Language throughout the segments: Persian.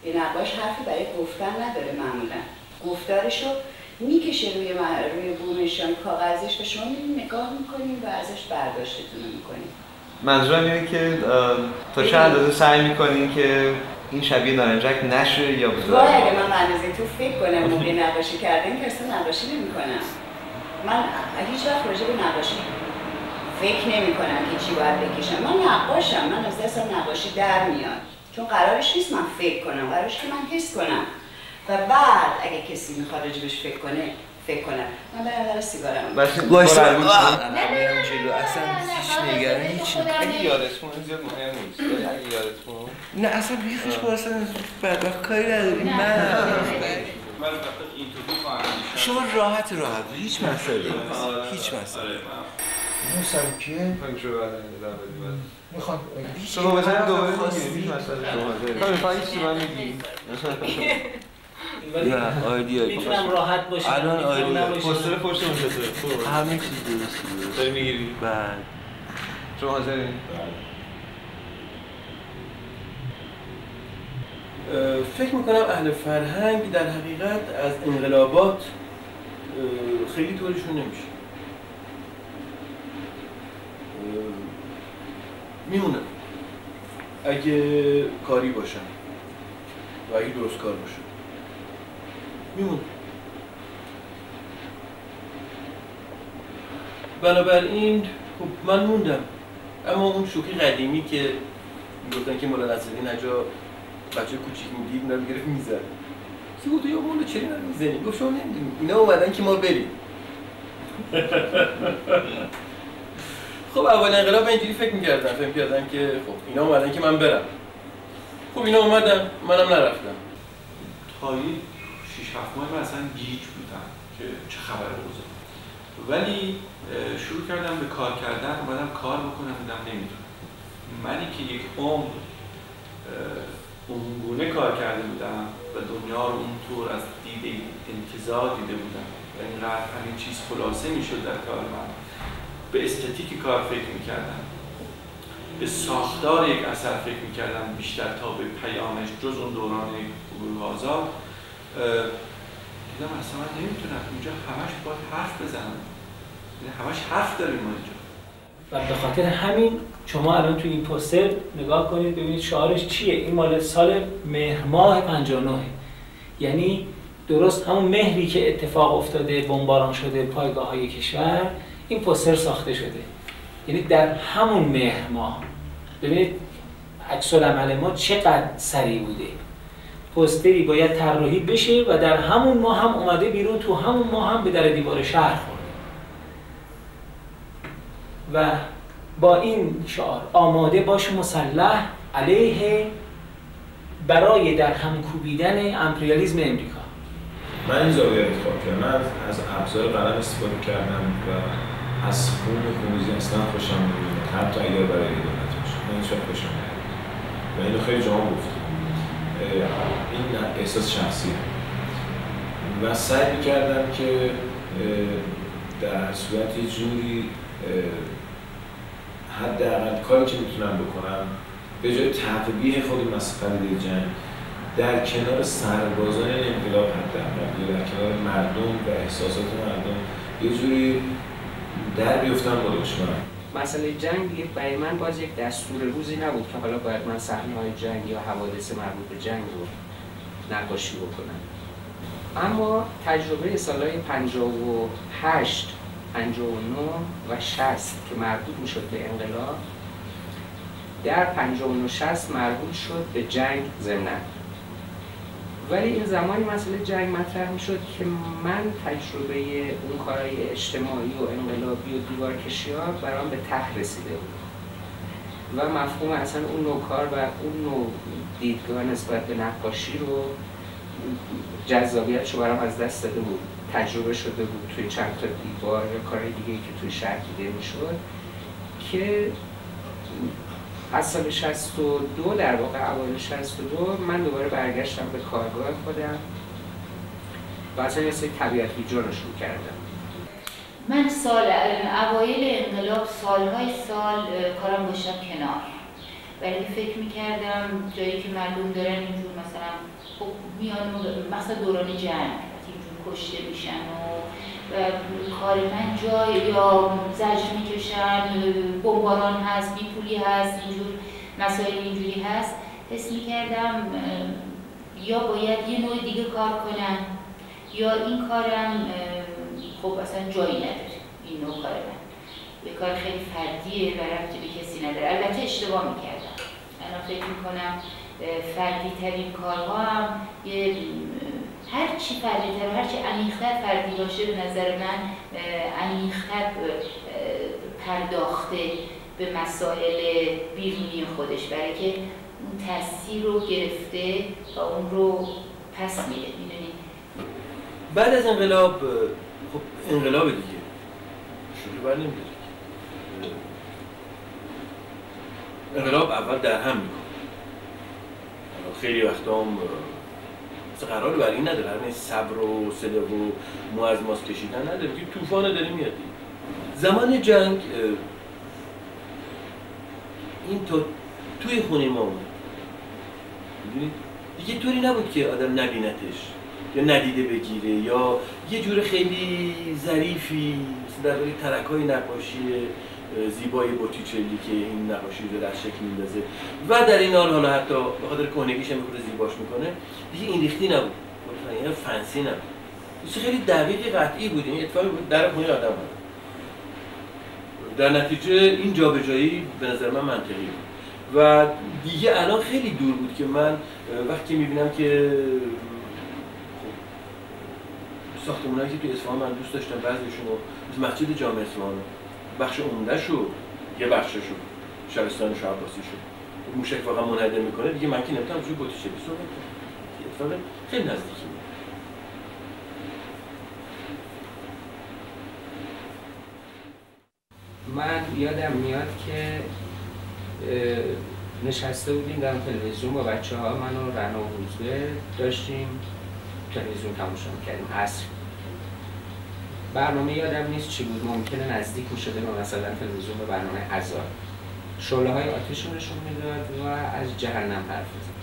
یه نقاش حرفی برای گفتن نداره معمولا. گفتارشو میکشه روی بومشان کاغذش و شما نگاه میکنیم و ازش برداشتتون میکنیم. منظورم اینه که تا چه اندازه سعی میکنین که این شبیه نارنجک نشه یا بذاره؟ وای اگه من اندازه تو فکر کنم موقع نقاشی کردن که اصلا نقاشی نمیکنم. من هیچ وقت راجع به نقاشی فکر نمیکنم که چی باید بکشم. من نقاشم، من از دستم نقاشی در میاد. چون قرارش نیست من فکر کنم، قرارش که من حس کنم. و بعد اگه کسی میخواد راجبش فکر کنم. من برای سیگارم. وایسا. نه جلو اصلا هیچ نگران هیچ. اگه یادتون زیاد مهم نیست. اگه یادتون. نه اصلا بیخش با اصلا بدبخت کاری نداریم. شما راحت هیچ مسئله هیچ مسئله. اون سر کیه؟ میخوام شما بزنید دوباره هیچ مسئله. فقط چیزی من میگی. نه عالیه. میتونم راحت باشم. الان عالیه. پوستر پشت اون چطوره؟ همه چیز درسته. داری میگیری؟ بله. شما حاضرین؟ فکر میکنم اهل فرهنگ در حقیقت از انقلابات خیلی طورشون نمیشه. میمونه اگه کاری باشن و اگه درست کار باشن میمونه. بنابراین خب من موندم. اما اون شوخی قدیمی که میگفتن که مولا نصرالدین نجا بچه کوچیک میدید اونا رو میگرفت میزد. کی بود یا مولا چرا اینا رو میزنی؟ گفت شما نمیدونید اینا اومدن که ما بریم. خب اول انقلاب اینجوری فکر می‌کردم که خب اینا اومدن که من برم. خب اینا اومدن منم نرفتم. تا 6-7 ماه من اصلا گیج بودم که چه خبر اوضاع. ولی شروع کردم به کار کردن، اومدم کار بکنم دیدم نمیتونم. منی که یک عمر اونگونه کار کرده بودم و دنیا رو اونطور از دید انتزاع دیده بودم و اینقدر همین چیز خلاصه میشد در کار من. به استتیک کار فکر میکردم، به ساختار یک اثر فکر میکردم بیشتر تا به پیامش جز اون دوران گروه آزاد. دیدم اصلا من نمیتونم اینجا همش باید حرف بزنم، همش حرف داریم ما اینجا. و به خاطر همین شما الان تو این پوستر نگاه کنید ببینید شعارش چیه. این مال سال مهر ماه 59، یعنی درست همون مهری که اتفاق افتاده بمباران شده پایگاه‌های کشور، این پوستر ساخته شده. یعنی در همون مهر ماه ببینید عکس العمل ما چقدر سریع بوده. پوستری باید طراحی بشه و در همون ماه هم اومده بیرون، تو همون ماه هم به در دیوار شهر خورده. و با این شعار آماده باش مسلح علیه برای در هم کوبیدن امپریالیسم امریکا. من این زاویه انتخاب کردم. از ابزار قلم استفاده کردم و از خون خونریزی اصلا خوشم نمیاد، حتی اگر برای عدالت باشه. من هیچ وقت خوشم نمیاد و اینو خیلی جا گفتم. این احساس شخصیه و سعی می‌کردم که در صورت یه جوری حداقل کاری که میتونم بکنم به جای تقبیح خود مسئله جنگ در کنار سربازان انقلاب حداقل یا در کنار مردم و احساسات مردم یه جوری در بیفتم با دشمن. مسئله جنگ برای من باز یک دستور روزی نبود که حالا باید من صحنه‌های جنگ یا حوادث مربوط به جنگ رو نقاشی بکنم. اما تجربه سالهای 58 59 و 60 که مربوط میشد به انقلاب، در 59 60 مربوط شد به جنگ ضمناً. ولی این زمانی مسئله جنگ مطرح میشد که من تجربه اون کارهای اجتماعی و انقلابی و دیوارکشی‌ها برام به ته رسیده بود و مفهوم اصلا اون نوع کار و اون نوع دیدگاه نسبت به نقاشی رو جذابیتشو برام از دست داده بود. تجربه شده بود توی چند تا دیوار یا کارهای دیگه‌ای که توی شهر دیده میشد که از سال 62 در واقع اوایل 62 من دوباره برگشتم به کارگاه خودم و اصلا یه سری طبیعت ویجان رو شروع کردم. من اوایل انقلاب سالهای سال کارم گذاشتم کنار برای اینکه فکر میکردم جایی که معلوم دارن اینجور مثلا خب میان مثلا دوران جنگ اینجور کشته میشن و کار من جای یا زجر میکشن، بمباران هست، بیپولی هست، اینجور مسائل اینجوری هست، حس میکردم یا باید یه نوع دیگه کار کنم یا این کارم خب اصلا جایی نداره. این نوع کار من یه کار خیلی فردیه و ربطی به کسی نداره. البته اشتباه میکردم. الان فکر میکنم فردی ترین کارها هم یه هر چی فردی تر، هر چی عمیق‌تر فردی باشه به نظر من عمیق‌تر پرداخته به مسائل بیرونی خودش، برای که اون تاثیر رو گرفته و اون رو پس میده. میدونید بعد از انقلاب خب انقلاب دیگه شروع بر نمیداره. انقلاب اول در هم میکنه. خیلی وقتا هم قرار بر این نداره، همین صبر و حوصله و مو از ماست کشیدن نداره که طوفان داره میاد. زمان جنگ این توی خونه ما اومد. میدونید دیگه طوری نبود که آدم نبینتش یا ندیده بگیره یا یه جور خیلی ظریفی مثل در واقع ترک‌های نقاشی زیبای بوتیچلی که این نقاشی رو در شکل میندازه و در این حال حالا حتی به خاطر کهنگیش هم می‌خوره زیباش میکنه، دیگه این ریختی نبود، یعنی فنسی نبود. چیز خیلی دقیق قطعی بود. این اتفاقی بود در خونه آدم بود. در نتیجه این جابجایی به نظر من منطقی بود و دیگه الان خیلی دور بود که من وقتی می‌بینم که ساختمانایی که توی اصفهان من دوست داشتم بعضیشون رو از مسجد جامع اصفهان بخش عمده‌شو یه بخششو شبستان شاه عباسیشو موشک واقعا منهدم میکنه، دیگه من که نمیتونم روی بوتیچلی صحبت کنم. اتفاقا خیلی نزدیکی بود. من یادم میاد که نشسته بودیم در تلویزیون با بچه‌ها، من و رنا و روزبه داشتیم تلویزیون تماشا می‌کردیم. عصر برنامه یادم نیست چی بود، ممکنه نزدیک می‌شده به مثلا تلویزیون به برنامه عزار، شعله‌های آتش رو نشون میداد و از جهنم حرف می‌زد.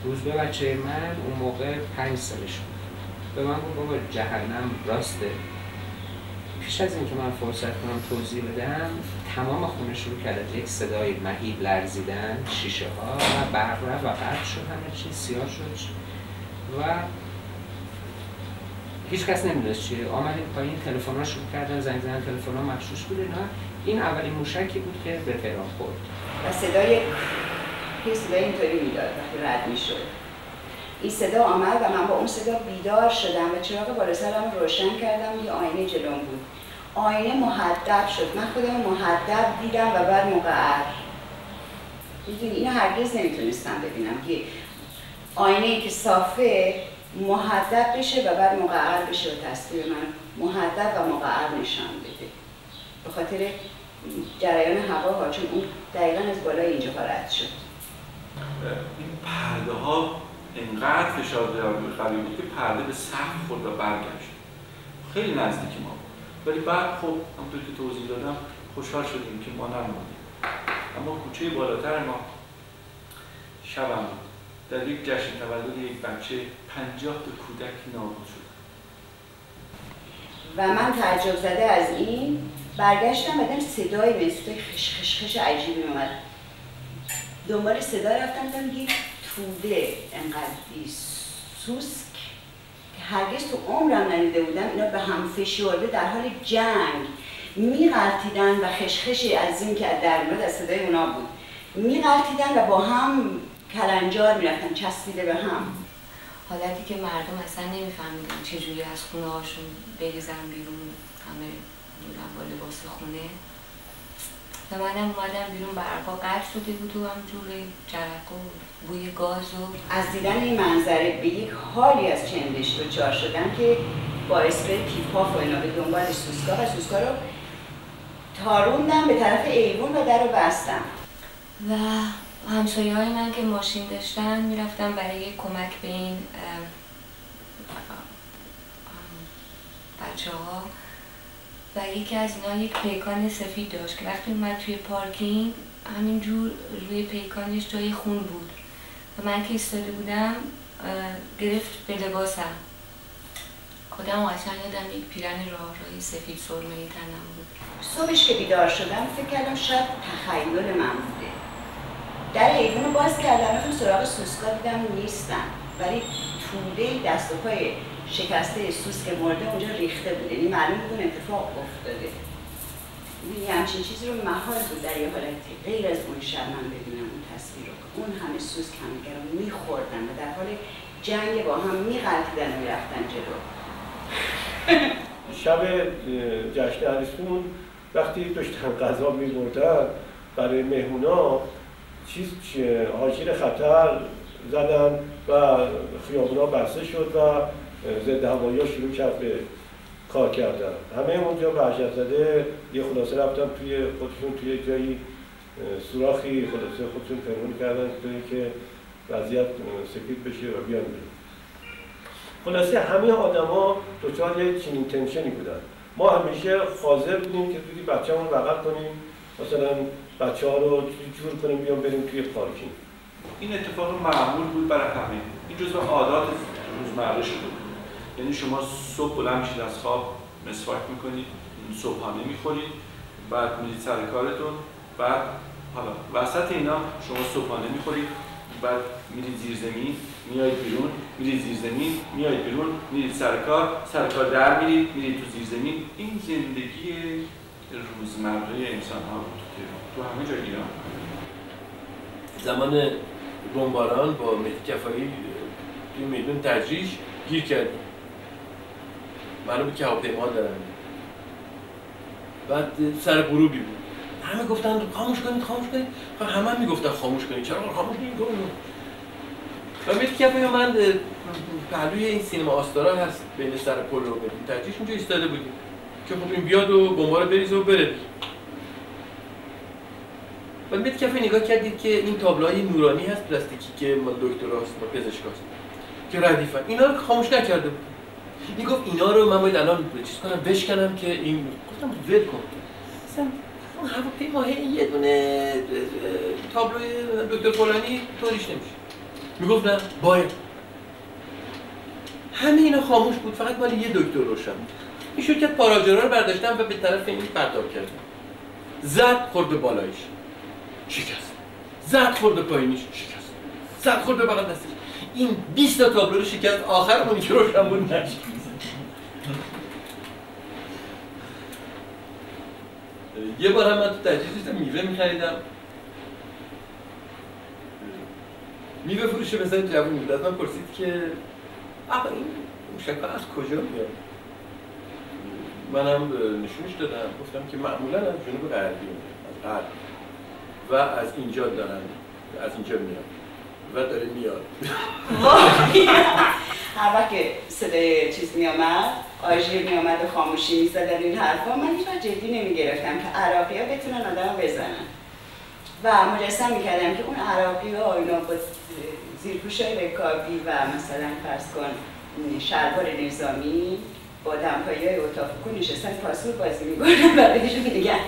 روزبه بچه من اون موقع 5 سالش بود، به من گفت بابا جهنم راسته. پیش از اینکه من فرصت کنم توضیح بدم تمام خونه شروع کرد یک صدای مهیب لرزیدن، شیشه ها و برق رفت و قطع شد، همه چیز سیاه شد و هیچ کس نمیدونست چیه. آمدیم پایین، تلفن‌ها شروع کردن زنگ زدن، تلفن‌ها مغشوش بود. این اولین موشکی بود که به تهران خورد و صدای اینطوری میداد وقتی رد میشد. این صدا آمد و من با اون صدا بیدار شدم و چراغ بالا سرم روشن کردم. یه آینه جلوم بود، آینه مهدب شد، من خودم مهدب دیدم و بعد مقعر. میدونی اینو هرگز نمیتونستم ببینم که آینه‌ای که صافه مهدب بشه و بعد مقعر بشه و تصویر من مهدب و مقعر نشان بده به خاطر جریان هوا، چون اون دقیقاً از بالای اینجا رد شد. این پرده ها انقدر فشار قوی بود که پرده به سقف خورد و برگشت. خیلی نزدیک ما بود. ولی بعد خب همونطور که توضیح دادم خوشحال شدیم که ما نموندیم. اما کوچه بالاتر ما شبم بود. در یک جشن تولد یک بچه 50 تا کودک نابود شد. و من تعجب زده از این برگشتم و صدای مثل خش خش خش عجیبی اومد. دنبال صدا رفتم دیدم یک توده انقدر سوسک که هرگز تو عمرم ندیده بودم. اینا به هم فشرده در حال جنگ میغلطیدن و خشخشی از این که در میاد از صدای اونا بود میغلطیدن و با هم کلنجار میرفتن چسبیده به هم. حالتی که مردم اصلا نمیفهمیدن چجوری از خونه هاشون بریزن بیرون، همه با لباس خونه. و منم اومدم بیرون، برقا قطع شده بود و همجور جرقه و بوی گاز و از دیدن این منظره به یک حالی از چندش دچار شدن که باعث به پیپاف و اینا به دنبال سوسکا رو تاروندم به طرف ایوون و در رو بستم. و همسایه های من که ماشین داشتن میرفتم برای کمک به این بچه ها و یکی از اینا یک پیکان سفید داشت که وقتی اومد توی پارکینگ همینجور روی پیکانش جای خون بود و من که ایستاده بودم گرفت به لباسم. خودم قشنگ یادم یک پیرن راهی سفید سرمه‌ای تنم بود. صبحش که بیدار شدم فکر کردم شاید تخیل من بوده. در ایوون رو باز کردم رفتم سراغ سوسکا دیدم نیستن، ولی توده دست و پای شکسته سوسک مرده اونجا ریخته بود، یعنی معلوم بود اون اتفاق افتاده. یعنی همچین چیزی رو محال بود در یه حالتی غیر از اون شب من ببینم اون تصویر رو. اون همه سوسک همدیگه رو میخوردن و در حال جنگ با هم میغلطیدن و میرفتن جلو. شب جشن عروسیمون وقتی داشتن غذا می‌بردن برای مهمونا آژیر خطر زدن و خیابونا بسته شد و ضد هوایی‌ها شروع کرد به کار کردن. همه اونجا وحشت زده یه خلاصه رفتن توی خودشون توی جایی سوراخی خلاصه خودشون پنهون کردن که وضعیت سفید بشه و بیان بیرون. خلاصه همه آدما دچار یه چنین تنشنی بودن. ما همیشه حاضر بودیم که زودی بچه‌مون بغل کنیم، مثلا بچه‌ها رو جور کنیم بیام بریم توی پارکینگ. این اتفاق معمول بود برای همه. این جزو عادات روزمره شده بود. یعنی شما صبح بلند میشید از خواب مسواک میکنید، صبحانه میخورید، بعد میرید سر کارتون، بعد حالا وسط اینا شما صبحانه میخورید، بعد میرید زیر زمین، میایید بیرون، میرید زیر زمین، میایید بیرون، میرید سر کار در میرید تو زیر زمین. این زندگی روزمره انسان ها بود تو همه جای ایران. زمان بمباران با مهدی کفایی توی میدون تجریش گیر کردیم. معلومه که هواپیما دارن. بعد سر غروبی بود. همه گفتن خاموش کنید. همه میگفتن خاموش کنید. چرا خاموش نمی‌کنید؟ و مهدی کفایی من پهلوی این سینما آستارا هست بین سر پل و میدون تجریش اونجا ایستاده بودیم که خب این بیاد و بمبار رو بریزه و بره. و مهدی کفایی نگاه کردید که این تابلوهای نورانی هست پلاستیکی که مال دکتراست با پزشکاست که ردیفن، اینا رو خاموش نکرده بود. میگفت اینا رو من باید الان چیز کنم بشکنم که این گفتم ول کن. مثلا اون هواپیما یه دونه تابلوی دکتر فلانی طوریش نمیشه. میگفت نه باید. همه اینا خاموش بود، فقط مال یه دکتر روشن بود. این شد که پاراجورا رو برداشتم و به طرف این پرتاب کردم. زد خورد به بالایش شکست، زد خورد به پایینیش شکست، زد خورد به بغل دستش. این 20 تا تابلو رو شکست، آخر اونی که روشن بود نشکست. یه بار هم من تو تجهیز میوه میخریدم، میوه فروش مثلا جوون بود، از من پرسید که آقا این موشک‌ها از کجا میاد؟ منم نشونش دادم، گفتم که معمولا از جنوب غربی از غرب و از اینجا دارن، از اینجا میاد و داره میاد. هر وقت که صدای چیز میامد، آژیر میامد و خاموشی میزدن این حرفا، من هیچ وقت جدی نمیگرفتم که عراقی‌ها بتونن آدمو بزنن و مجسم میکردم که اون عراقی‌ها اینا با زیرپوشای رکابی و مثلا فرض کن شلوار نظامی با دمپایی‌های اوتافوکو نشستن پاسور بازی میکنن و بهشون میگن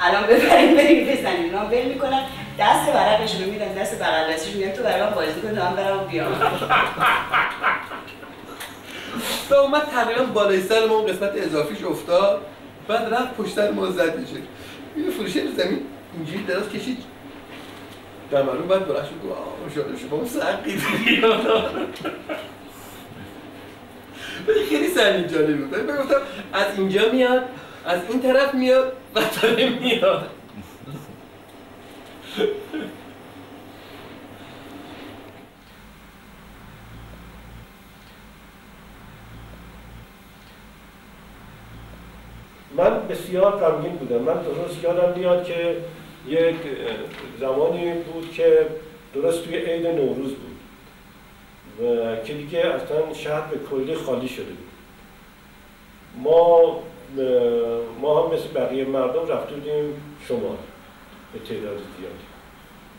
الان ببرین بریم بزنین. اونا ول میکنن دست ورقشون رو میدن دست بغل دستشون میگن تو برام بازی کن تا من برام بیام. و اومد تقریبا بالای سر ما اون قسمت اضافیش افتاد، بعد رفت پشت سر ما زد میشه. یه فروشه رو زمین اینجوری دراز کشید. در معلوم بعد بلند شد گفت آه ماشاءالله شما سقید. ولی خیلی سنی جالبی بود. من گفتم از اینجا میاد، از این طرف میاد و داره میاد. من بسیار غمگین بودم. من درست یادم میاد که یک زمانی بود که درست توی عید نوروز بود و که دیگه اصلا شهر به کلی خالی شده بود. ما هم مثل بقیه مردم رفته بودیم شمال به تعداد زیادی.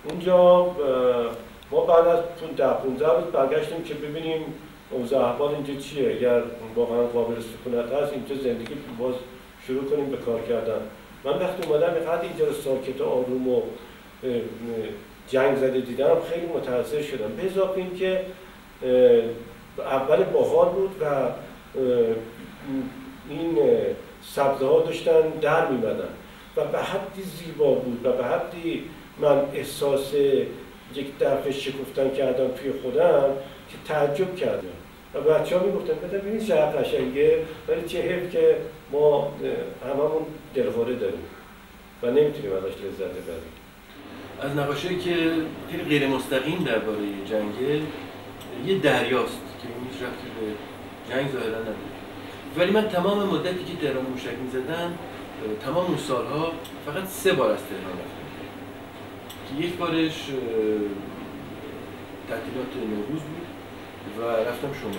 اونجا ما بعد از 10-15 روز برگشتیم که ببینیم اوضاع احوال اینجا چیه، اگر واقعا قابل سکونت هست اینجا زندگی باز شروع کنیم به کار کردن. من وقتی اومدم اینقدر اینجا رو ساکت و آروم و جنگ زده دیدم خیلی متاثر شدم. به اضافه این که اول باحال بود و این سبزه ها داشتن در میمدن و به حدی زیبا بود و به حدی من احساس یک دفعه شکفتن کردم توی خودم که تعجب کردم و بچه ها میگفتن ببینید چقدر قشنگه، ولی چه حیف که ما هممون دلهوره داریم و نمیتونیم ازش لذت ببریم. از نقاشی که خیلی غیر مستقیم درباره جنگه یه دریاست که هیچ ربطی به جنگ ظاهرا نداره، ولی من تمام مدتی که تهران موشک می‌زدن تمام اون سالها فقط 3 بار از تهران رفتم که یک بارش تعطیلات نوروز بود و رفتم شمال.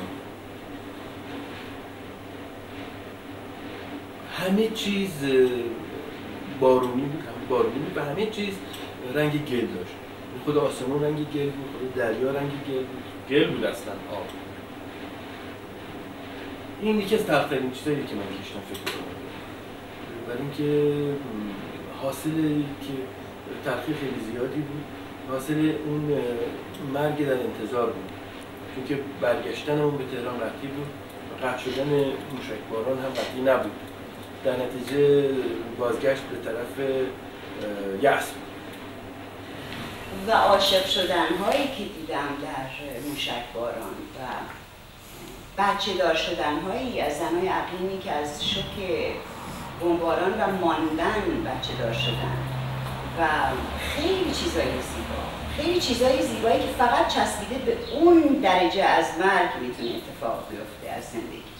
همه چیز بارونی بود و همه چیز رنگ گل داشت. خود آسمون رنگ گل بود، خود دریا رنگ گل بود اصلا آب. این یکی از تلخترین چیزایی که من کشتم فکر کنم، برای اینکه حاصل که تلخی خیلی زیادی بود، حاصل اون مرگ در انتظار بود، چون که برگشتنمون به تهران قطعی بود و قطع شدن موشکباران هم قطعی نبود. در نتیجه بازگشت به طرف یأس بود. و عاشق شدن هایی که دیدم در موشکباران و بچه دار شدن هایی از زنهای اقلیمی که از شوک بمباران و ماندن بچه دار شدن و خیلی چیزای زیبایی که فقط چسبیده به اون درجه از مرگ میتونه اتفاق بیفته از زندگی.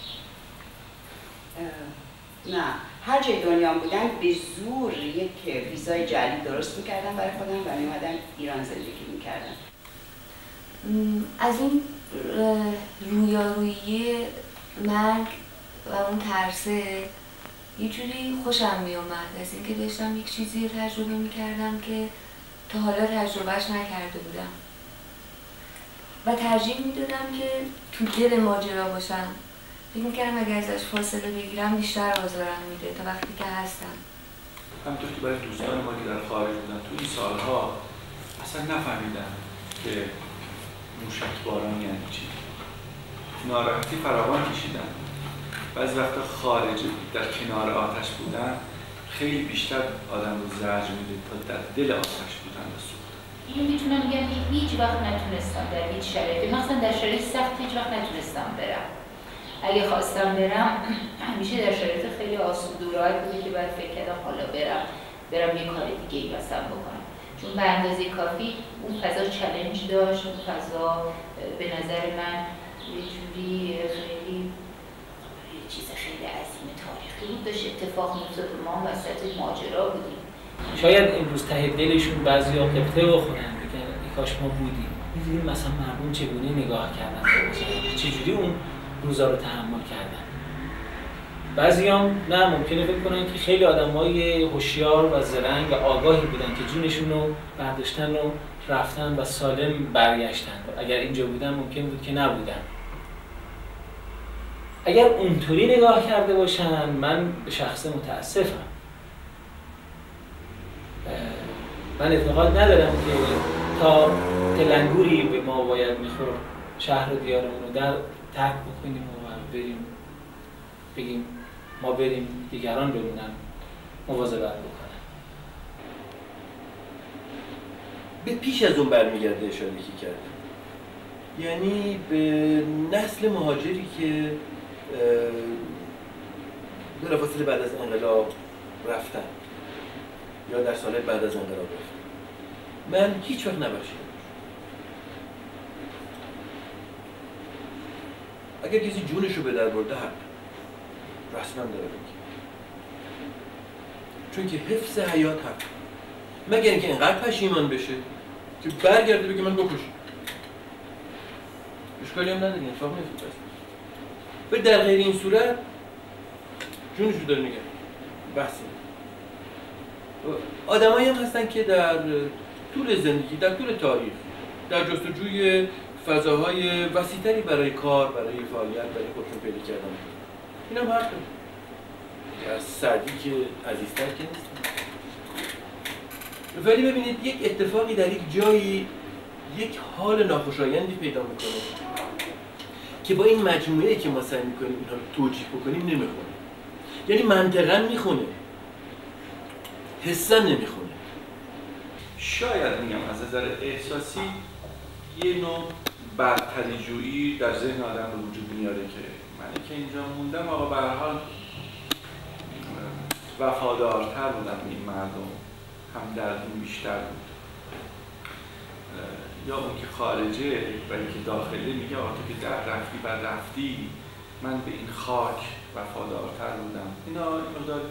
نه، هر جای دنیا بودن به زور یک ویزای جعلی درست میکردم برای خودم و میمدم ایران زندگی میکردم. از این رویارویی مرگ و اون ترسه یه جوری خوشم میومد از اینکه داشتم یک چیزی تجربه میکردم که تا حالا تجربهش نکرده بودم و ترجیح میدادم که تو دل ماجرا باشم. فکر میکردم اگر ازش فاصله بگیرم بیشتر آزارم میده تا وقتی که هستم. همونطور که برای دوستان ما که در خارج بودن تو این سالها اصلا نفهمیدن که موشکباران یعنی چی. ناراحتی فراوان کشیدن. بعضی وقتا خارج در کنار آتش بودن خیلی بیشتر آدم رو زجر میده تا در دل آتش بودن و سوختن. اینو میتونم بگم که هیچ وقت نتونستم در هیچ شرایطی، مثلا در شرایط سخت هیچ وقت نتونستم برم. اگه خواستم برم همیشه در شرایط خیلی آسوده و راحت بوده که بعد فکر کردم حالا برم یه کار دیگه ای مثلا بکنم، چون به اندازه کافی اون فضا چالش داشت. اون فضا به نظر من یه جوری خیلی چیز خیلی عظیم تاریخی بود، داشت اتفاق می‌افتاد و ما وسط ماجرا بودیم. شاید امروز ته دلشون بعضی‌ها قبطه بخورن بگن کاش ما بودیم. می‌دونیم مثلا مردم چگونه نگاه کردن به چجوری اون روزا رو تحمل کردن. بعضیام نه ممکنه فکر کنن که خیلی آدمای هوشیار و زرنگ و آگاهی بودن که جونشون رو برداشتن و رفتن و سالم برگشتن. اگر اینجا بودن ممکن بود که نبودن. اگر اونطوری نگاه کرده باشن من به شخص متاسفم. من اعتقاد ندارم که تا تلنگوری به ما باید میخورد شهر و دیارمون رو در ترک بکنیم و بریم بگیم ما بریم دیگران بمونن مواظبت بکنن. به پیش از اون برمیگرده اشاره که کردم، یعنی به نسل مهاجری که بلافاصله بعد از انقلاب رفتن یا در سالهای بعد از انقلاب رفتن. من هیچ وقت نبخشیدم. اگر کسی جونشو به در برده حق رسما داره بگه، چون که حفظ حیات حق، مگر اینکه اینقدر پشیمان بشه که برگرده بگه من بکشم، اشکالی هم نداره، اتفاق میفته. و در غیر این صورت جونشو داره نگه بحثی. آدمایی هم هستن که در طول زندگی، در طول تاریخ، در جستجوی فضاهای وسیع‌تری برای کار، برای فعالیت، برای خودشون پیدا کردن. این هم حق داره. از سعدی که عزیزتر که نیست. ولی ببینید یک اتفاقی در یک جایی یک حال ناخوشایندی پیدا میکنه که با این مجموعه که ما سعی میکنیم اینها رو توجیه بکنیم نمیخونه. یعنی منطقاً میخونه، حساً نمیخونه. شاید میگم از نظر احساسی یه نوع برتری جویی در ذهن آدم به وجود میاره که من که اینجا موندم آقا به هر حال وفادارتر بودم به این مردم، همدردیم بیشتر بود. یا اون که خارجه ولی که داخله میگه آقا تو که در رفتی و رفتی، من به این خاک وفادارتر بودم. اینا مقدار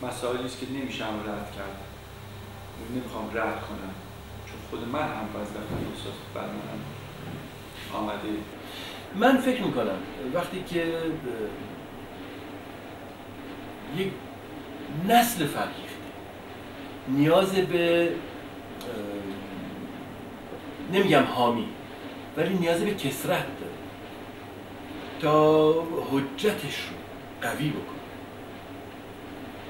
مسائلی است که نمیشم رد کرد، نمیخوام رد کنم چون خود من هم وظیفه احساس بر من آمده. من فکر میکنم وقتی که یک نسل فرهیخته نیاز به نمیگم حامی ولی نیاز به کثرت داره تا حجتش رو قوی بکنه،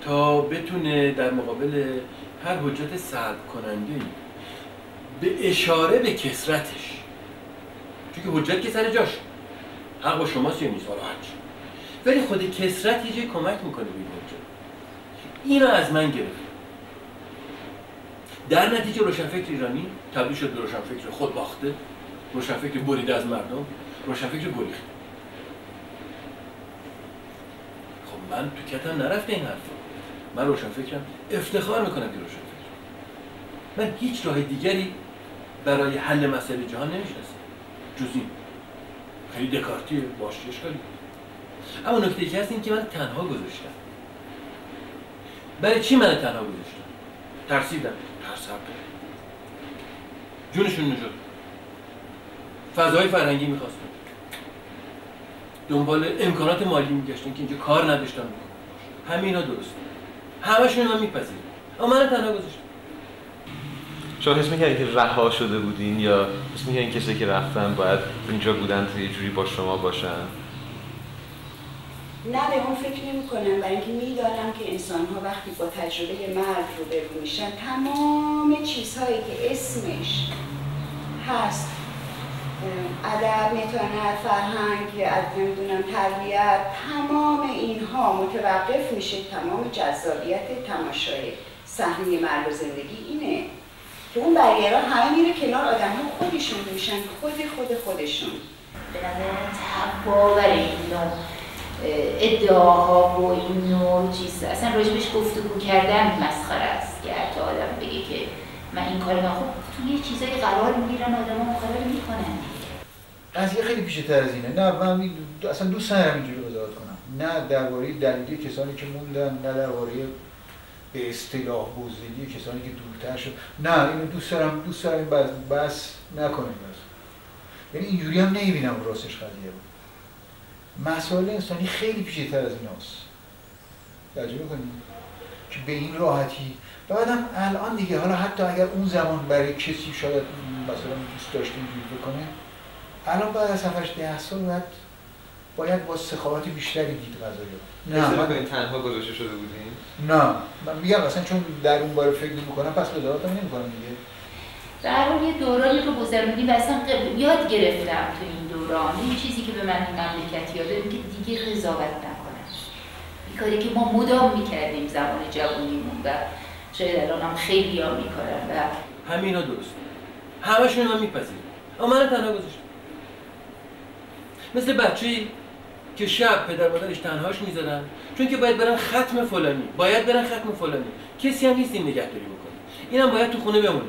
تا بتونه در مقابل هر حجت سلب کننده‌ای به اشاره به کثرتش، چون که حجت که سر جاش حق با شماست یا نیست، حالا هرچی، ولی خود کثرت یه جای کمک میکنه به این حجت. اینو از من گرفت. در نتیجه روشنفکر ایرانی تبدیل شد به روشنفکر خودباخته، روشنفکر بریده از مردم، روشنفکر گریخته. خب من تو کتم نرفته این حرفا. من روشنفکرم، افتخار میکنم که روشنفکرم. من هیچ راه دیگری برای حل مسائل جهان نمیشناسم جز این. خیلی دکارتیه، باشه اشکالی. اما نکته که هست این که من تنها گذاشتم. برای چی من تنها گذاشتم؟ ترسیدم. ترس حقه. جونشون نجات. فضای فرهنگی میخواستن. دنبال امکانات مالی میگشتن که اینجا کار نداشتن بکنن. همه اینا درسته. همشون هم میپذیرن. اما من تنها گذاشتم. شما حس می‌کردین که رها شده بودین یا حس می‌کردین کسی که رفتن باید اینجا بودن تا یه جوری با شما باشن؟ نه به اون فکر نمی‌کنم، برای اینکه می‌دانم که انسان‌ها وقتی با تجربه مرگ روبرو میشن تمام چیزهایی که اسمش هست، ادب، متانت، فرهنگ، نمیدونم تربیت، تمام اینها متوقف میشه. تمام جذابیت تماشای صحنه مرگ و زندگی اینه که اون بریرها همه میره کنار، آدم‌ها خودشون میشن خودشون. به نظر تباور این ادعاها و این نوع چیز اصلا راجبش گفتگو کردن مسخره است که حتی آدم بگه که من این کار خب تو یه چیزایی قرار میگیرن آدم‌ها مقرر میکنن دیگه. قضیه خیلی پیچیده‌تر از اینه. نه من اصلا دوست ندارم اینجوری قضاوت کنم. نه درباره دلیل کسانی که موندن، نه درباره به اصطلاح بزدلی کسانی که دورتر شد. نه اینو دوست دارم این بس نکنیم. یعنی اینجوری هم نمیبینم راستش قضیه بود. مسائل انسانی خیلی پیچیده‌تر از ایناست. توجه می‌کنید که به این راحتی بعدم الان دیگه، حالا حتی اگر اون زمان برای کسی شاید مثلا دوست داشته اینجوری بکنه، الان بعد از 7-10 سال باید با سخاوت بیشتری دید قضایا. نه من تنها گذاشته شده بودین؟ نه من میگم اصلا چون در اون باره فکر نمی‌کنم پس قضاوتم نمی‌کنم دیگه. در واقع یه دورانی رو گذروندیم و اصلا یاد گرفتم تو این دوران این چیزی که به من این مملکت یاد داد که دیگه قضاوت نکنم. این کاری که ما مدام می‌کردیم زمان جوونیمون و شاید الان هم خیلی‌ها می‌کنن و همینا درسته. همشون هم میپذیرن. اما من تنها گذاشتم. مثل بچه‌ای که شب پدر مادرش تنهاش می‌ذارن چون که باید برن ختم فلانی. کسی هم نیست این نگهداری بکنه. اینم باید تو خونه بمونه.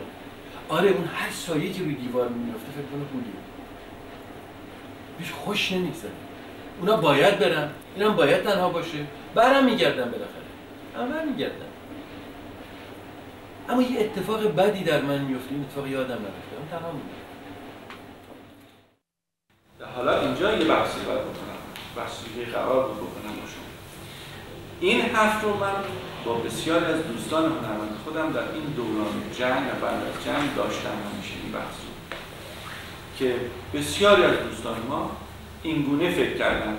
آره اون هر سایه‌ای که روی دیوار میفته فکر کنه پولیه. هیچ خوش نمیگذره. اونا باید برن، اینم باید تنها باشه. برام میگردن بالاخره. میگردن. اما یه اتفاق بدی در من میفته، این اتفاق یادم نرفته. اون تنها موندم. حالا اینجا یه بحثی باید بکنم. بحثی که قرار بود بکنم با شما. این حرف رو من با بسیاری از دوستان هنرمند خودم در این دوران جنگ و بعد از جنگ داشتم همیشه این بحث رو که بسیاری از دوستان ما این گونه فکر کردن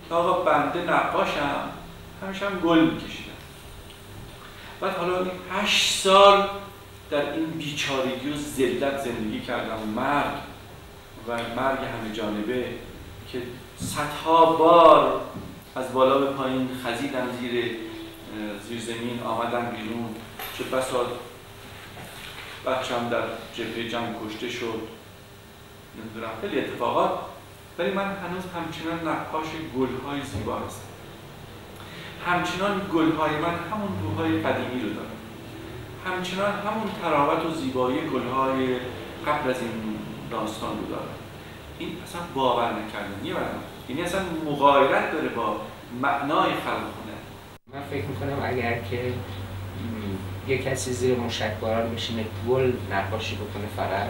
که آقا بنده نقاشم همیشه هم گل میکشیدم. بعد حالا 8 سال در این بیچارگی و ذلت زندگی کردم، مرگ و مرگ همه جانبه که صدها بار از بالا به پایین خزیدم زیر زمین، آمدم بیرون، چه بسا بچه‌م در جبهه جنگ کشته شد، نمیدونم خیلی اتفاقات، ولی من هنوز همچنان نقاش گل‌های زیبا هستم. همچنان گل‌های من همون روح‌های قدیمی رو دارم. همچنان همون طراوت و زیبایی گل‌های قبل از این داستان رو دارم. این اصلا باور نکردنیه برام. یعنی اصلا مغایرت داره با معنای خلق هنر. من فکر می‌کنم اگر که یک کسی زیر موشکباران بشینه گل نقاشی بکنه فقط،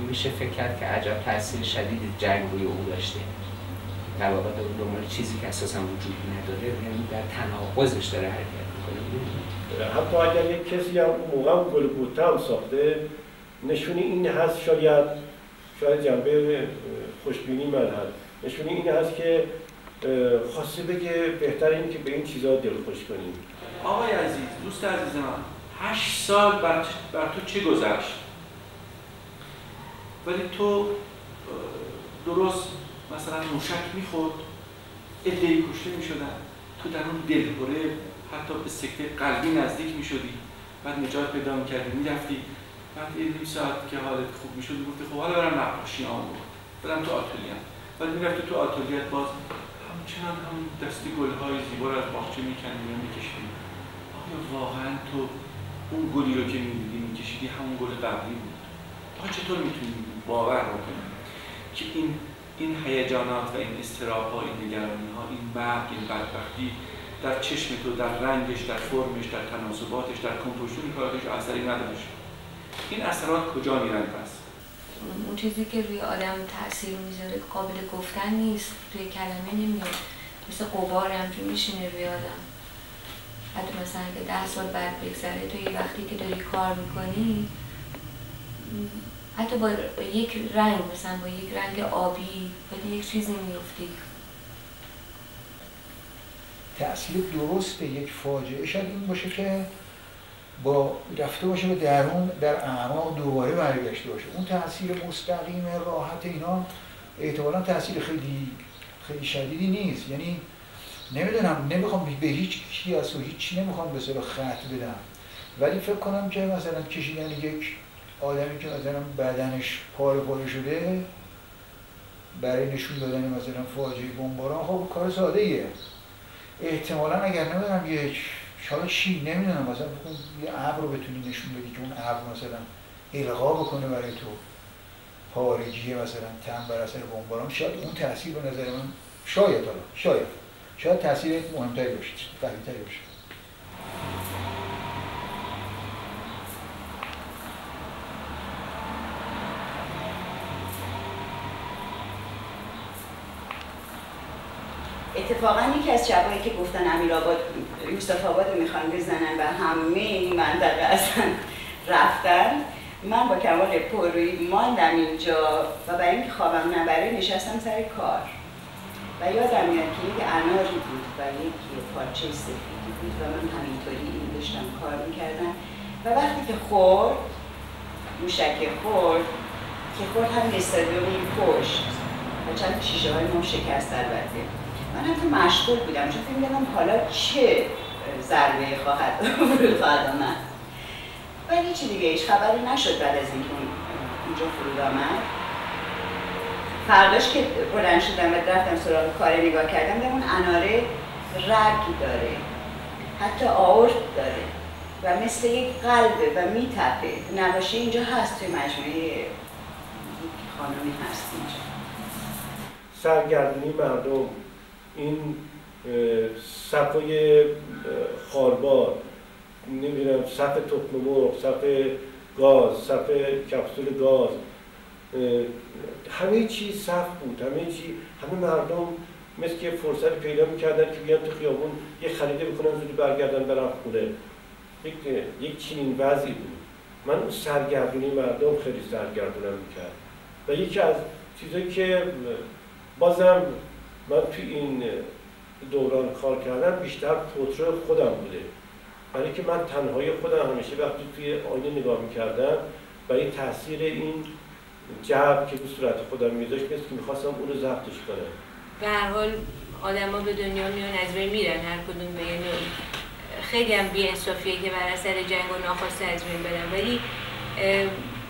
میشه فکر کرد که عجب تاثیر شدید جنگ روی او داشته. در واقع دنبال چیزی که اساساً وجود نداره، یعنی در تناقضش داره حرکت میکنه. حتی اگر یک کسی هم موقع گل بوته هم ساخته، نشونی این هست، شاید جنبه خوشبینی من هست، نشونی این هست که خواسته بگه بهتر این که به این چیزها دلخوش کنیم. آقای عزیز، دوست عزیز من، 8 سال بر تو چه گذشت؟ ولی تو درست مثلا موشک میخورد، عده‌ای کشته میشدن، تو در اون دلهره حتی به سکته قلبی نزدیک میشدی، بعد نجات پیدا میکردی، میرفتی، بعد یه نیم ساعت که حالت خوب میشد گفتی خب حالا برم نقاشی آموزم، برم تو آتلیه‌ام. بعد میرفتی تو آتلیه‌ات، باز همچنان هم دستی گل‌های زیبا رو از باغچه میکندی و میکشیدی. آیا واقعا تو اون گلی رو که می‌دیدی میکشیدی همون گل قبلی بود؟ تا چطور میتونی باور بکنی که این هیجانات و این اضطراب‌ها، این نگرانی‌ها، این مرگ، این بدبختی در چشم تو، در رنگش، در فرمش، در تناسباتش، در کمپوزیشن کارش اثری نداشت؟ این اثرات کجا میرن پس؟ اون چیزی که روی آدم تاثیر میذاره قابل گفتن نیست، توی کلمه نمیاد، مثل غبار همچون میشینه روی آدم. حتی مثلا که 10 سال بعد بگذره، تو یه وقتی که داری کار میکنی، حتی با یک رنگ، مثلا با یک رنگ آبی باید یک چیزی میفتی. تأثیر درست یک فاجعه شاید این باشه که با رفته باشه به درون، در اعماق دوباره برگشته باشه. اون تأثیر مستقیم راحت اینا احتمالاً تأثیر خیلی شدیدی نیست. یعنی نمیدونم، نمیخوام به هیچ کیاس و هیچی نمیخوام به صورت خط بدم، ولی فکر کنم که مثلا کشیدن یک آدمی که مثلا بدنش پاره شده برای نشون دادن مثلا فاجعه بمباران، خب کار ساده ایه. احتمالاً اگر نمیدونم یک شاید چی نمیدونم، مثلا یه ابر رو بتونی نشون بدی که اون ابر مثلا القا بکنه برای تو پارگی مثلا تن بر اثر بمباران، شاید اون تاثیر به نظر من شاید تاثیر مهمتری باشه، قوی‌تری باشه. اتفاقا یکی از شبایی که گفتن امیرآباد، یوسف آباد رو میخوان بزنن و همه این منطقه اصلا رفتن، من با کمال پررویی ماندم اینجا و برای اینکه خوابم نبره نشستم سر کار و یادم میاد که یک اناری بود و یک پارچه سفیدی بود و من همینطوری این داشتم کار میکردم و وقتی که خورد، موشک خورد هم استادیوم پشت و چند شیشه های ما شکست. البته من حتی مشغول بودم چون فکر می‌کردم حالا چه ضربه خواهد آمد، ولی هیچی دیگه هیچ خبری نشد بعد از اینکه اونجا فرود آمد. فرداش که بلند شدم و رفتم سراغ کار نگاه کردم، دیدم اون اناره رگ داره، حتی آورت داره و مثل یک قلبه و میتپه. نقاشی اینجا هست، توی مجموعه خانمی هست اینجا. سرگردونی مردم، این صفای خاربار، نمیدونم صف تخم مرغ، صف گاز، صف کپسول گاز، همه چی صف بود، همه مردم مثل که فرصت پیدا میکردن که بیان تو خیابون یه خریده بکنن زودی برگردن برن خونه. یک چنین وضعی بود. من اون سرگردونی مردم خیلی سرگردونم میکرد و یکی از چیزایی که بازم من توی این دوران کار کردم بیشتر پورتره خودم بوده. برای که من تنهایی خودم همیشه وقتی توی آینه نگاه میکردم و این تاثیر این جو که به صورت خودم میذاشت مثل که میخواستم اون رو ضبطش کنم. به هر حال آدما به دنیا میان از بین میرن، هر کدوم به یه نوعی. خیلی هم بی‌انصافیه که بر اثر جنگ و ناخواسته از بین برن، ولی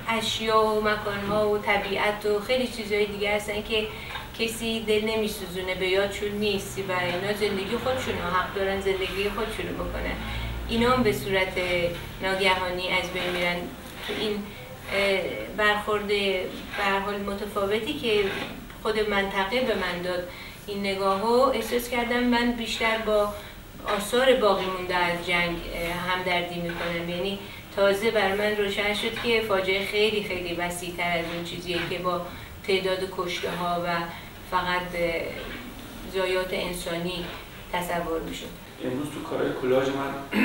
اشیا و مکانها و طبیعت و خیلی چیزهای دیگه هستن که کسی دل نمیسوزونه، به یادشون نیستی و اینا زندگی خودشون حق دارن زندگی خودشون بکنن. اینا هم به صورت ناگهانی از بین میرن. تو این برخورد به هر حال متفاوتی که خود منطقه به من داد این نگاهو، احساس کردم من بیشتر با آثار باقی مونده از جنگ همدردی میکنم. یعنی تازه بر من روشن شد که فاجعه خیلی خیلی وسیع‌تر از اون چیزیه که با تعداد کشته ها و فقط ضایعات انسانی تصور میشد. امروز تو کارهای کلاژ من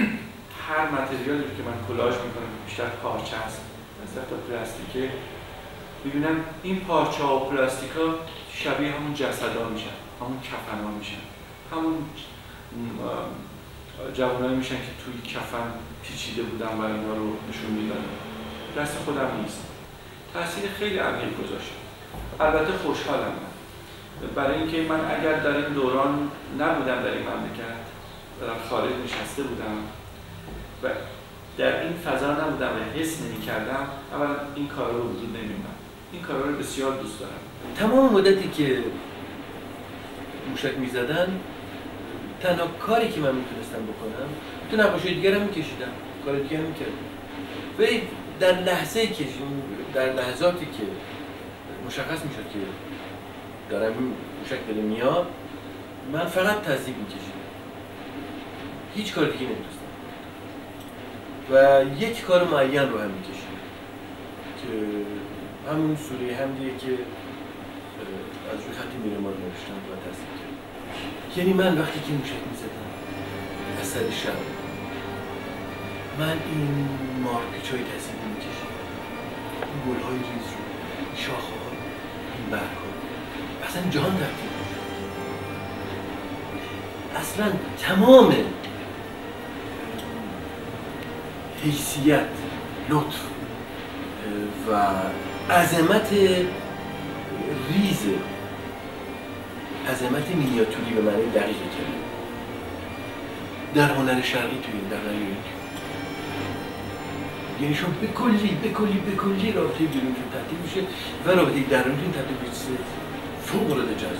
هر متریالی که من کلاژ میکنم بیشتر پارچه است، مثلا تا پلاستیکه، میبینم این پارچه ها و پلاستیکا شبیه همون جسدا میشن، همون کفن ها میشن، همون جوانایی میشن که توی کفن پیچیده بودن و اینا رو نشون میدن. دست خودم نیست. تاثیر خیلی عمیق گذاشت. البته خوشحالم من برای اینکه من اگر در این دوران نبودم در این مملکت و در خارج نشسته بودم و در این فضا نبودم و حس نمی‌کردم، اولا این کارا رو وجود نمی‌دونم. این کارا رو بسیار دوست دارم. تمام مدتی که موشک می‌زدن تنها کاری که من میتونستم بکنم تو نقاشی دیگر هم میکشیدم، کار دیگه هم میکردم. ولی در لحظه‌ای که در لحظاتی که مشخص میشد که دارم این موشک داره میاد، من فقط تزریق میکشیدم، هیچ کار دیگه نمیتونستم و یک کار معین رو هم میکشیدم که همون سوره حمدیه که از روی خط میرمار نوشتم و تصدیق کردم. یعنی من وقتی که موشک میزدم اثر شب، من این مارپیچ‌های تصدیق میکشیدم، این گل‌های ریز رو، این شاخه‌ها، این برگ‌ها، اصلا جهان تبدیل می‌شد. اصلا تمام حیثیت، لطف و عظمت ریز، عظمت مینیاتوری به معنی دقیق کرد در هنر شرقی توی این دقیقی، یعنی شما به کلی رابطه بیرونتون تبدیل میشه و رابطه درونتون تبدیل به چیز فوق‌العاده جذاب.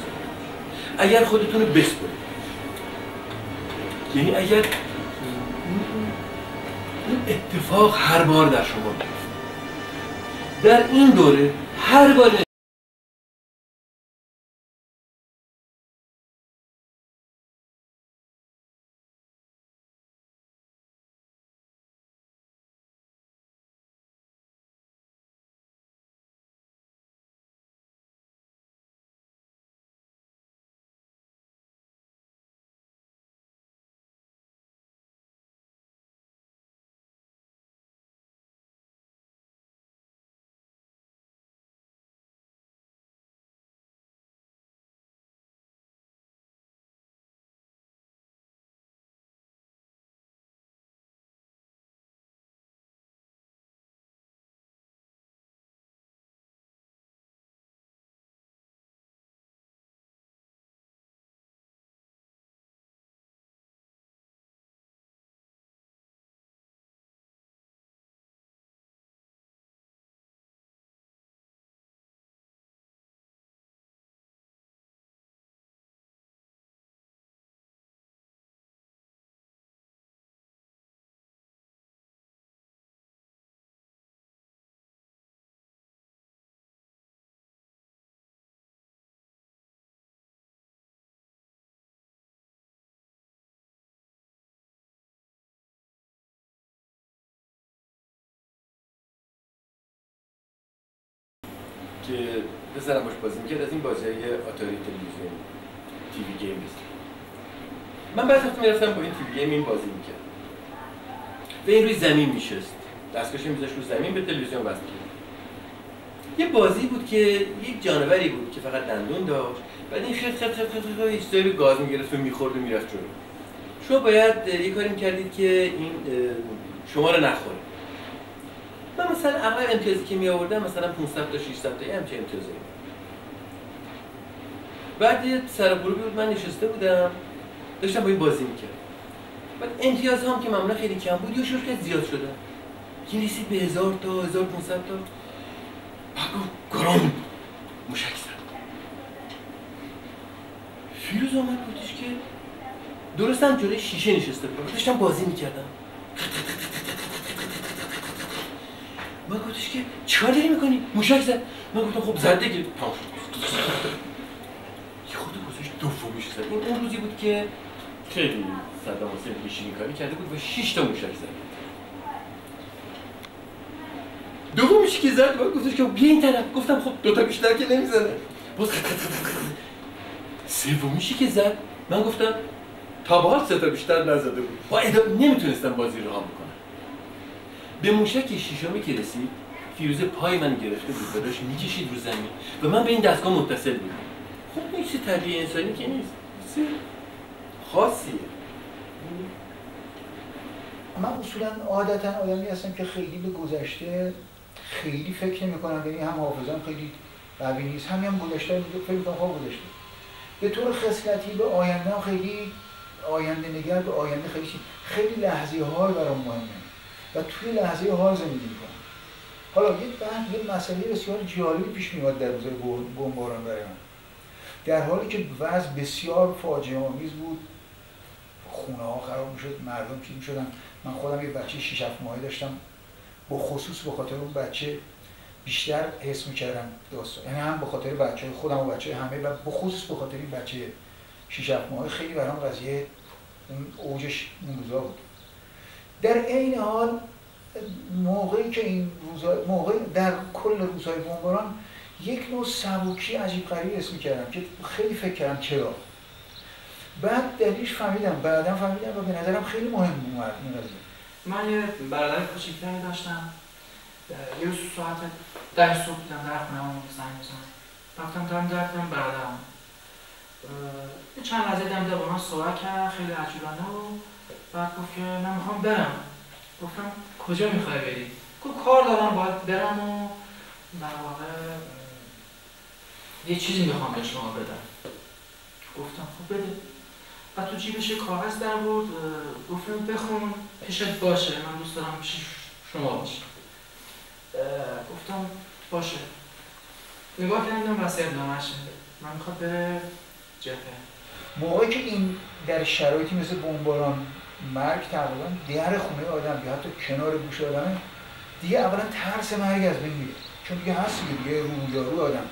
اگر خودتون رو بسپرید، یعنی اگر اون اتفاق هر بار در شما بیفته، در این دوره هر بار که پسرم باش بازی میکرد، از این بازی‌های آتاری تلویزیون تیوی گیم است. من بعضی وقتا میرفتم با این تیوی گیم این بازی میکرد و این روی زمین میشست، دستگاهش میذاشت روی زمین، به تلویزیون وصل کرد. یه بازی بود که یک جانوری بود که فقط دندون داشت، بعد این خط یه چیزایی رو گاز میگرفت و میخورد و میرفت جلو. شما باید یه کاری می‌کردید که این شما رو نخوره. من مثلا اول امتیازی که می‌آوردم مثلا 500 تا 600 تا همچین امتیازی. بعد یه سر غروبی بود من نشسته بودم داشتم با این بازی می‌کردم. بعد امتیازام که معمولا خیلی کم بود یه شوش که زیاد شده. یه رسید به 1000 تا 1500 تا. بعد گرام موشک زد. فیروز آمد گفتش که درستم جلوی شیشه نشسته بودم داشتم بازی میکردم. من گفتش که چیکار داری میکنی؟ موشک زد. من گفتم خب زد دیگه تمام شد. یه خود گذاشت دومیش زد. این اون روزی بود که خیلی صدام حسین پیشینی کاری کرده بود و 6 تا موشک زد. دومیش که زد من گفتش که بیا این طرف. گفتم خب 2 تا بیشتر که نمیزنه. باز سومیشی که زد من گفتم تا به حال 3 تا بیشتر نزده بود. با نمیتونستم بازی رو هم بکنم. به موشک شیشمی که رسید فیروزه پای من گرفته بود و داشت میکشید رو زمین و من به این دستگاه متصل بودم. خب این چیز طبیعی انسانی که نیست. چیز خاصیه. من اصولا عادتا آدمی هستم که خیلی به گذشته خیلی فکر نمی‌کنم، یعنی هم حافظه‌ام خیلی قوی نیست، هم گذشته فکر می‌کنم گذشته. به طور خصلتی به آینده خیلی آینده نگر، به آینده خیلی لحظه حال برام مهمه و توی لحظه حال زندگی می‌کنم. حالا یه مسئله بسیار جالبی پیش میاد در روز بمباران برای من. در حالی که وضع بسیار فاجعه آمیز بود، خونه‌ها خراب می‌شد، مردم چی می‌شدن. من خودم یه بچه 6-7 ماهه داشتم، به خصوص به خاطر اون بچه بیشتر حس می‌کردم داستان، یعنی هم به خاطر بچه‌های خودم و بچه‌های همه و به خصوص به خاطر این بچه 6-7 ماهه خیلی برام قضیه اون اوجش اون روزا بود. در عین حال موقعی که این روزا در کل روزهای بمباران یک نوع سبکی عجیب غریبی حس می‌کردم که خیلی فکر کردم چرا. بعد دلیلش بعداً فهمیدم و به نظرم خیلی مهم اومد این قضیه. من یه برادر کوچیکتری داشتم. یه روز ساعت 10 صبح بودم در خونه‌مون زنگ می‌زنم. رفتم دیدم برادرم. یه چند لحظه دیدم با من صحبت کرد خیلی عجولانه و بعد گفت که من می‌خوام برم. گفتم کجا می‌خوای بری؟ گفت کار دارم باید برم و در واقع یه چیزی می‌خوام به شما بدم. گفتم خب بده. بعد تو جیبش یه کاغذ در بود، گفتم بخون پیشت باشه، من دوست دارم پیش شما باشه. گفتم باشه. نگاه کردم وصیت‌نامه‌شه. من میخواد بره جبهه. موقعی که این در شرایطی مثل بمباران مرگ تقریبا در خونه آدم یا حتی کنار گوش آدم دیگه اولا ترس مرگ از بین میره، چون دیگه هست دیگه روی آدم.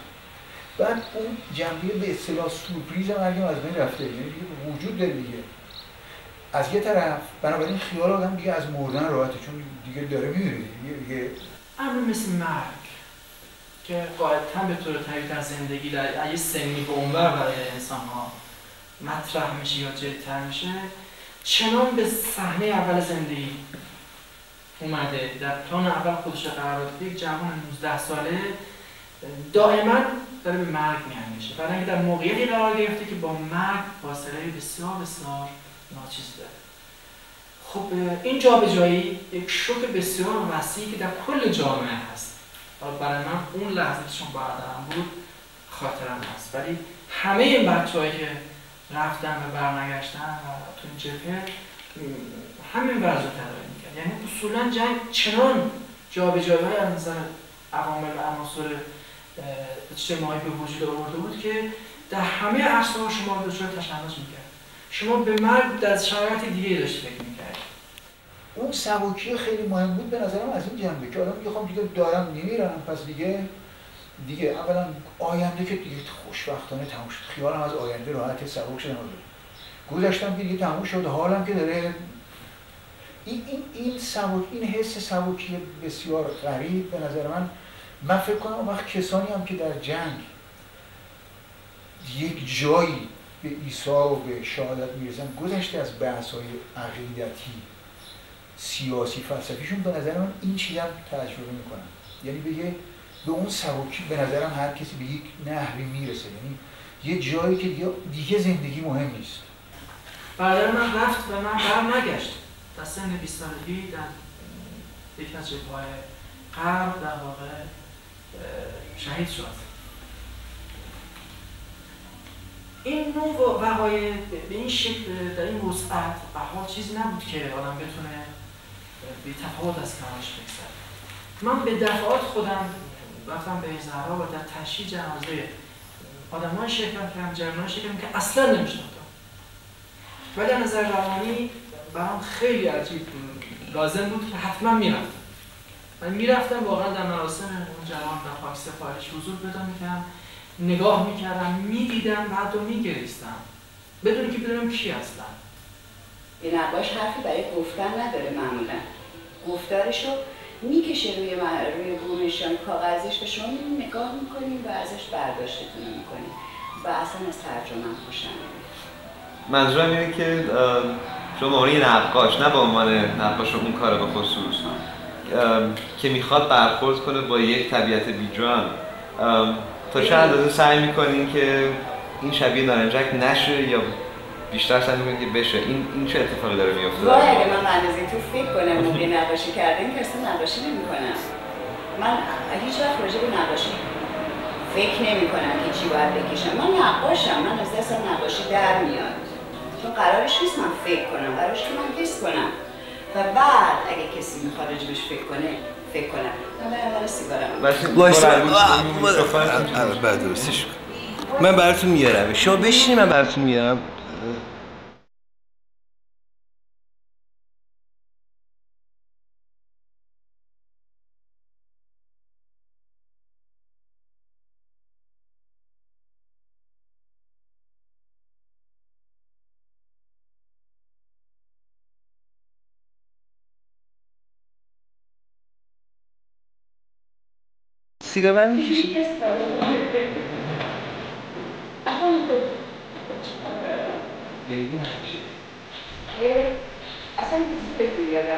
بعد اون جنبه به اصطلاح سورپریز مرگ از بین رفته، یعنی دیگه وجود داره دیگه. از یه طرف بنابراین خیال آدم دیگه از مردن راحته، چون دیگه داره میمیره دیگه. امر مثل مرگ که قاعدتاً به طور طبیعی در زندگی در یه سنی به اونور برای انسان‌ها مطرح میشه یا جدی‌تر میشه، چنان به صحنه اول زندگی اومده، در پلان اول خودش قرار داده. یک جوان 19 ساله دائما داره به مرگ میاندیشه، برای اینکه در موقعیتی قرار گرفته که با مرگ فاصله بسیار بسیار ناچیز داره. خب این جابجایی یک شوک بسیار وسیعی که در کل جامعه هست. برای من اون لحظه که چون برادرم بود خاطرم هست، ولی همه این بچه‌هایی که رفتن و برنگشتن و تو این جبهه همین وضع رو تداعی می‌کرد. یعنی اصولا جنگ چنان جابجایی‌های از نظر عوامل و عناصر اجتماعی به وجود آورده بود که در همه عرصه‌ها شما دچار تشنج می‌کرد. شما به مرگ در شرایط دیگه داشت فکر می‌کرد. اون سبکی خیلی مهم بود به نظرم از این جنبه که آدم میگه خب دیگه دارم نمیرم، پس دیگه اولا آینده که دیگه خوشبختانه تموم شد، خیالم از آینده راحت سبک شد. گذشتم که دیگه تموم شد، حالم که داره این حس سبکی بسیار غریب به نظر من فکر کنم وقت کسانی هم که در جنگ یک جایی به عیسی و به شهادت میرسن گذشته از بحث‌های عقیدتی، سیاسی، فلسفیشون به نظر من این چیزی هم تجربه میکنن. یعنی به اون سبکی به نظرم هر کسی به یک نحوی میرسه، یعنی یه جایی که دیگه زندگی مهم نیست. برادر من رفت و من برنگشت. در سن 20 سالگی در یک از جبهه‌های غرب در واقع شهید شد. این نوع وقایع به این شکل در این وسعت بهار چیزی نبود که آدم بتونه بی تفاوت از کنارش بگذره. من به دفعات خودم رفتم به زهرا و در تشییع جنازه آدم‌های شرکت کردم، جوان‌های شرکت که اصلا نمی‌شناختم. ولی از نظر روانی برام خیلی عجیب بود. لازم بود که حتما میرفتم. من میرفتم واقعا در مراسم اون جوان در خاک سپاهیش حضور پیدا میکردم، نگاه میکردم، میدیدم، بعد رو میگریستم بدون که بدونم کی هستم. این نقاش حرفی برای گفتن نداره معمولا. گفتارشو میکشه روی بومشان کاغذش و شما نگاه میکنیم و ازش برداشتتون میکنیم و اصلا از ترجمه خوشم نمیاد. منظورم اینه که شما عنوان یه نقاش، نه به عنوان نقاش اون کار به خصوص که میخواد برخورد کنه با یک طبیعت بیجان، تا چه اندازه سعی میکنین که این شبیه نارنجک نشه یا بیشتر سعی میکنین که بشه؟ این چه اتفاقی داره میفته؟ وای اگه من اندازه تو فکر کنم موقع نقاشی کردن که اصلا نقاشی نمیکنم. من هیچ وقت راجع به نقاشی فکر نمیکنم که چی باید بکشم. من نقاشم، من از دستم نقاشی در میاد. چون قرارش نیست من فکر کنم، قرارش که من حس کنم و بعد اگه کسی میخواد راجبش فکر کنم. من برای سیگارم بعد درستش من براتون میارم. شما بشینید من براتون میارم. سیگار من میکشید؟ اصلا فکر یادم